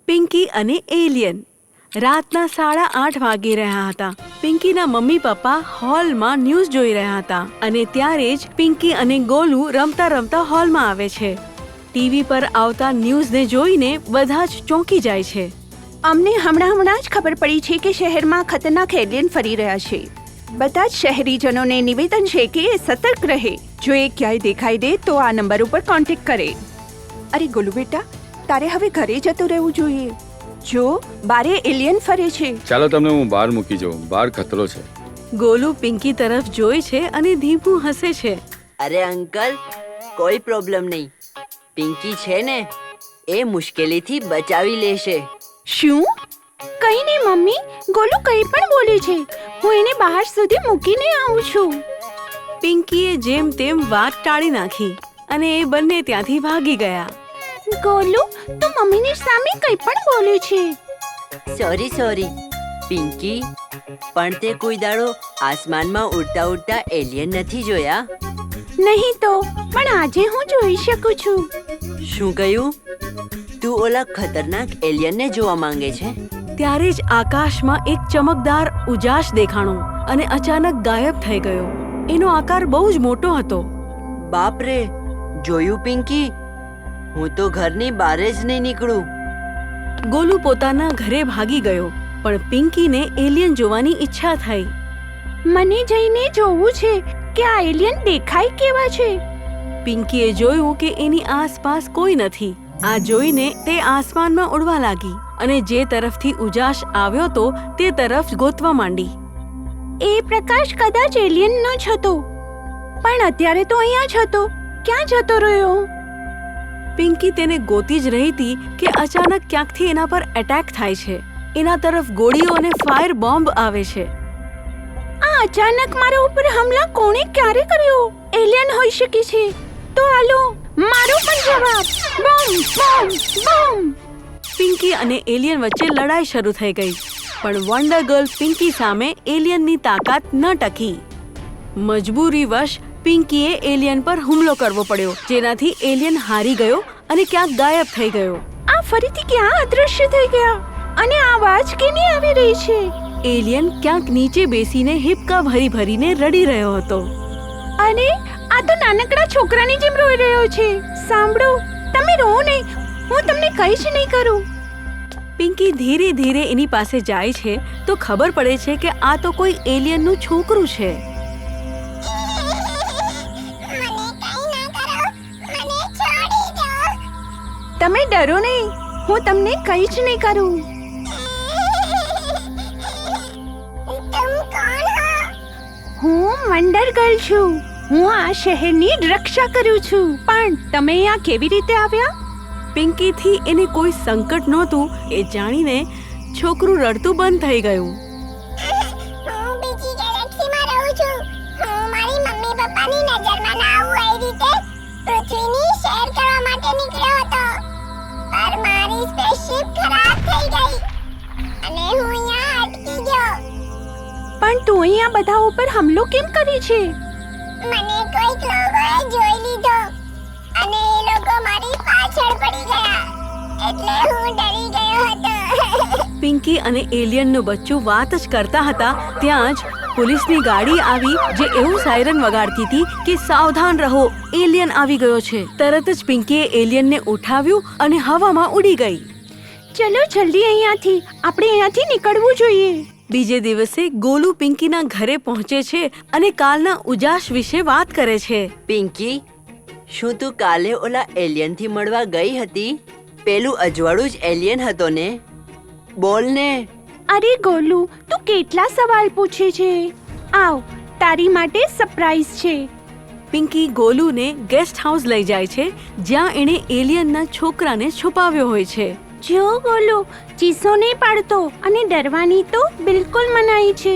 પિંકી અને એલિયન. રાતના 8:30 વાગી રહ્યા હતા. પિંકીના મમ્મી પપ્પા હોલમાં ન્યૂઝ જોઈ રહ્યા હતા અને ત્યારે જ પિંકી અને ગોલુ રમતા રમતા હોલમાં આવે છે. ટીવી પર આવતા ન્યૂઝને જોઈને બધા જ ચોંકી જાય છે. અમને હમણાં જ ખબર પડી છે કે શહેરમાં ખતરનાક એલિયન ફરી રહ્યા છે. બધા જ શહેરીજનોને નિવેદન છે કે એ સતર્ક રહે. જો એ ક્યાંય દેખાઈ દે તો આ નંબર ઉપર કોન્ટેક્ટ કરે. અરે ગોલુ બેટા, તારે હવે ઘરે જતું રહેવું જોઈએ. જો બારે એલિયન ફરે છે. ચાલો તમને હું બહાર મૂકી જાઉં, બહાર ખતરો છે. ગોલુ પિંકી તરફ જોઈ છે અને ધીમું હસે છે. અરે અંકલ, કોઈ પ્રોબ્લેમ નહીં. પિંકી છે ને, એ મુશ્કેલીથી બચાવી લેશે. શું? કઈ નહીં મમ્મી, ગોલુ કઈ પણ બોલે છે. હું એને બહાર સુધી મૂકીને આવું છું. પિંકીએ જેમ તેમ વાત ટાળી નાખી અને એ બંને ત્યાંથી ભાગી ગયા. ગોલુ, તું મમ્મીની સામે કઈ પણ બોલે છે. સોરી પિંકી, પણ તે કોઈ દાડો આસમાનમાં ઉડતા ઉડતા એલિયન નથી જોયા? નહીં તો, પણ આજે હું જોઈ શકું છું. શું કહ્યું? તું ઓલા ખતરનાક એલિયનને જોવા માંગે છે? ત્યારે જ આકાશમાં એક ચમકદાર ઉજાસ દેખાણો અને અચાનક ગાયબ થઈ ગયો. એનો આકાર બહુ જ મોટો હતો. બાપ રે, જોયું પિંકી? હું તો ઘરની બહાર જ નહીં નીકળું. ગોલુ પોતાના ઘરે ભાગી ગયો, પણ પિંકીને એલિયન જોવાની ઈચ્છા થઈ. મને જઈને જોવું છે કે આ એલિયન દેખાય કેવા છે. પિંકીએ જોયું કે એની આસપાસ કોઈ નથી. આ જોઈને તે આસમાનમાં ઉડવા લાગી અને જે તરફથી ઉજાસ આવ્યો તો તે તરફ ગોતવા માંડી. એ પ્રકાશ કદાચ એલિયનનો જ હતો, પણ અત્યારે તો અહીંયા જ હતો. ક્યાં જતો રહ્યો? પિંકી તેને ગોતી જ રહી હતી કે અચાનક ક્યાંકથી એના પર એટેક થાય છે. એના તરફ ગોળીઓ અને ફાયર બોમ્બ આવે છે. આ અચાનક મારા ઉપર હમલા કોણે ક્યારે કર્યો? એલિયન હોઈ શકે છે. તો હાલો, મારો પણ જવાબ. Bomb bomb bomb. પિંકી અને એલિયન વચ્ચે લડાઈ શરૂ થઈ ગઈ, પણ વન્ડર ગર્લ પિંકી સામે એલિયનની તાકાત ન ટકી. મજબૂરીવશ પિંકીએ એલિયન પર હુમલો કરવો પડ્યો, જેનાથી એલિયન હારી ગયો અને ક્યાંક ગાયબ થઈ ગયો. આ ફરીથી ક્યાં અદૃશ્ય થઈ ગયા? અને આ અવાજ કેની આવી રહી છે? એલિયન ક્યાંક નીચે બેસીને હિપકા ભરીને રડી રહ્યો હતો. અને આ તો નાનકડા છોકરાની જેમ રોઈ રહ્યો છે. સાંભળો, તમે રો નહીં, હું તમને કંઈ જ નહીં કરું. પિંકી ધીરે ધીરે એની પાસે જાય છે તો ખબર પડે છે કે આ તો કોઈ એલિયનનું છોકરું છે. તમે ડરો નહીં, હું તમને કંઈ જ નહીં કરું. હું વન્ડર ગર્લ છું. હું આ શહેરની રક્ષા કરું છું. પણ તમે અહીંયા કેવી રીતે આવ્યા? પિંકીથી એને કોઈ સંકટ નહોતું એ જાણીને છોકરું રડતું બંધ થઈ ગયું. હું બીજી ગેલેક્સીમાં રહું છું. હું મારી મમ્મી પપ્પાની નજરમાં ના આવું એ રીતે પૃથ્વીની સૈર કરવા માટે નીકળ્યો હતો. પર મારી સ્પેસશિપ ખરાબ થઈ ગઈ અને હું અહીંયા અટકી ગયો. પણ તું અહીંયા બધા ઉપર હુમલો કેમ કરી છે? મને કોઈક લોકોએ જોઈ લીધો અને એ લોકો મારી પાછળ પડી ગયા, એટલે હું ડરી ગયો હતો. પિંકી અને એલિયનનું બચ્ચું વાત જ કરતા હતા ત્યાં જ પોલીસની ગાડી આવી, જે એવું સાયરન વગાડતી હતી કે સાવધાન રહો, એલિયન આવી ગયો છે. તરત જ પિંકીએ એલિયનને ઉઠાવ્યું અને હવામાં ઉડી ગઈ. ચલો જલ્દી અહીંયાથી, આપણે અહીંયાથી નીકળવું જોઈએ. બીજે દિવસે ગોલુ પિંકીના ઘરે પહોંચે છે અને કાલના ઉજાસ વિશે વાત કરે છે. પિંકી, શું તું કાલે ઓલા એલિયનથી મળવા ગઈ હતી? પેલું અજવાળું જ એલિયન હતો ને? બોલ ને. અરે ગોલુ, તું કેટલા સવાલ પૂછે છે. આવ, તારી માટે સરપ્રાઈઝ છે. પિંકી ગોલુને ગેસ્ટ હાઉસ લઈ જાય છે, જ્યાં એણે એલિયનના છોકરાને છુપાવ્યો હોય છે. જો ગોલુ, ચીસો નહીં પાડતો અને ડરવાની તો બિલકુલ મનાઈ છે.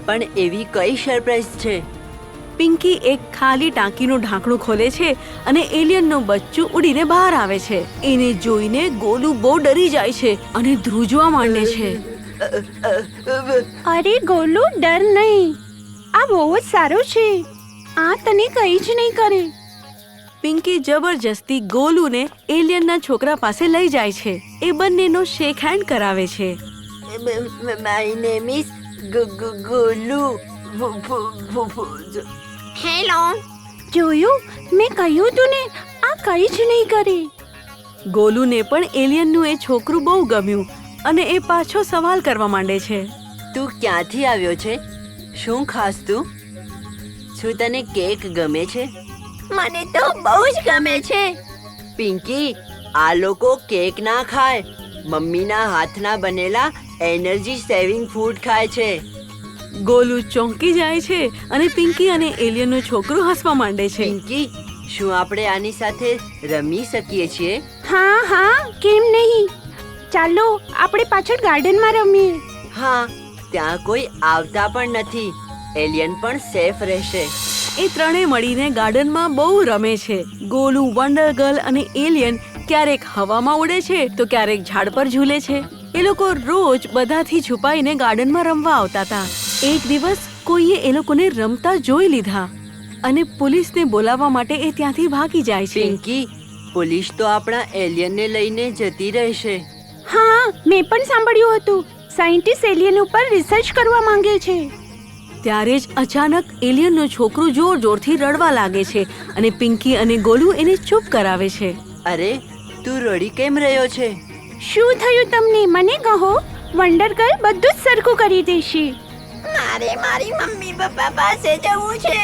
પણ એવી કઈ સરપ્રાઈઝ છે? પિંકી એક ખાલી ટાંકીનું ઢાંકણું ખોલે છે અને એલિયનનું બચ્ચું ઉડીને બહાર આવે છે. એને જોઈને ગોલુ બહુ ડરી જાય છે અને ધ્રુજવા માંડે છે. અરે ગોલુ, ડર નહીં. આ બહુ જ સારો છે. આ તને કંઈ જ નહીં કરે. પિંકી જબરજસ્તી ગોલુને એલિયનના છોકરા પાસે લઈ જાય છે. એ બંનેનો શેક હેન્ડ કરાવે છે. My name is Golu. Hello. જોયું, મેં કહ્યું તું ને, આ કંઈ જ નહીં કરે. ગોલુને પણ એલિયનનું એ છોકરું બહુ ગમ્યું અને એ પાછો સવાલ કરવા માંડે છે. તું ક્યાંથી આવ્યો છે? શું ખાસ તું? શું તને કેક ગમે છે? મને તો બહુ જ ગમે છે. પિંકી, આ લોકો કેક ના ખાય. મમ્મીના હાથના બનેલા એનર્જી સેવિંગ ફૂડ ખાય છે. ગોલુ ચોંકી જાય છે અને પિંકી અને એલિયનનું છોકરું હસવા માંડે છે. પિંકી, શું આપણે આની સાથે રમી શકીએ છીએ? હા હા, કેમ નહીં. ચાલો આપણે પાછળ ગાર્ડનમાં રમીએ. હા, ત્યાં કોઈ આવતા પણ નથી. એલિયન પણ સેફ રહેશે. એ ત્રણેય મળીને ગાર્ડનમાં બહુ રમે છે. ગોલુ, વન્ડર ગર્લ અને એલિયન ક્યારેક હવામાં ઉડે છે તો ક્યારેક ઝાડ પર ઝૂલે છે. એ લોકો રોજ બધાથી છુપાઈને ગાર્ડનમાં રમવા આવતા હતા. એક દિવસ કોઈએ એ લોકોને રમતા જોઈ લીધા અને પોલીસને બોલાવવા માટે એ ત્યાંથી ભાગી જાય છે. પિંકી, પોલીસ તો આપણા એલિયનને લઈને જતી રહેશે. હા, મેં પણ સાંભળ્યું હતું. સાયન્ટિસ્ટ એલિયન ઉપર રિસર્ચ કરવા માંગે છે. ત્યારે જ અચાનક એલિયનનું છોકરું જોર જોરથી રડવા લાગે છે અને પિંકી અને ગોલુ એને ચૂપ કરાવે છે. અરે, તું રડી કેમ રહ્યો છે? શું થયું તમને? મને કહો. વન્ડર ગર્લ બધું જ સરખું કરી દેશે. મારે મારી મમ્મી પપ્પા પાસે જવું છે.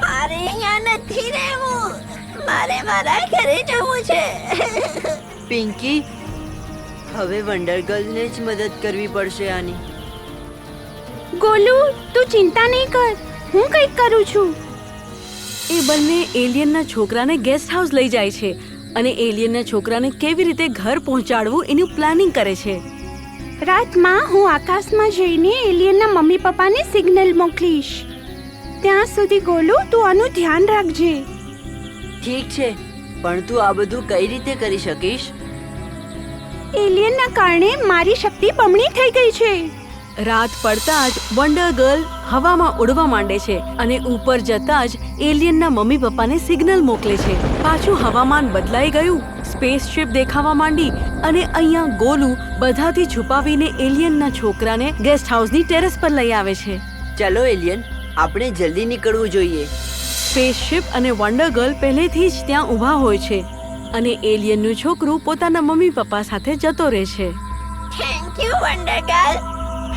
મારે અહીંયા નથી રહેવું. મારે મારા ઘરે જવું છે. પિંકી, હવે વન્ડર ગર્લને જ મદદ કરવી પડશે આની. ગોલુ, તું ચિંતા નહીં કર, હું કંઈક કરું છું. એ બંને એલિયનના છોકરાને ગેસ્ટ હાઉસ લઈ જાય છે અને એલિયનના છોકરાને કેવી રીતે ઘર પહોંચાડવું એનું પ્લાનિંગ કરે છે. રાતમાં હું આકાશમાં જઈને એલિયનના મમ્મી પપ્પાને સિગ્નલ મોકલીશ. ત્યાં સુધી ગોલુ, તું આનું ધ્યાન રાખજે. ઠીક છે, પણ તું આ બધું કઈ રીતે કરી શકીશ? એલિયનના કારણે મારી શક્તિ બમણી થઈ ગઈ છે. રાત પડતા જ વન્ડર ગર્લ હવામાં ઉડવા માંડે છે અને ઉપર જતા જ એલિયનના મમ્મી પપ્પાને સિગ્નલ મોકલે છે. પાછું હવામાન બદલાઈ ગયું. સ્પેસશિપ દેખાવા માંડી અને અહીંયા ગોલુ બધાથી છુપાવીને એલિયનના છોકરાને ગેસ્ટ હાઉસની ટેરેસ પર લઈ આવે છે. ચલો એલિયન, આપણે જલ્દી નીકળવું જોઈએ. સ્પેસશિપ અને વન્ડર ગર્લ પહેલેથી જ ત્યાં ઊભા હોય છે અને એલિયનનું છોકરું પોતાના મમ્મી પપ્પા સાથે જતો રહે છે. Thank you wonder girl.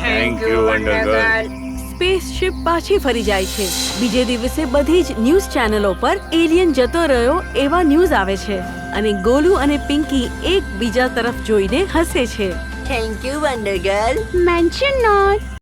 Thank you wonder girl. Spaceship પાછી ફરી જાય છે. બીજે દિવસે બધી જ ન્યૂઝ ચેનલો પર એલિયન જતો રહ્યો એવા ન્યૂઝ આવે છે અને ગોલુ અને પિંકી એકબીજા તરફ જોઈને હસે છે. Thank you wonder girl. Mention not.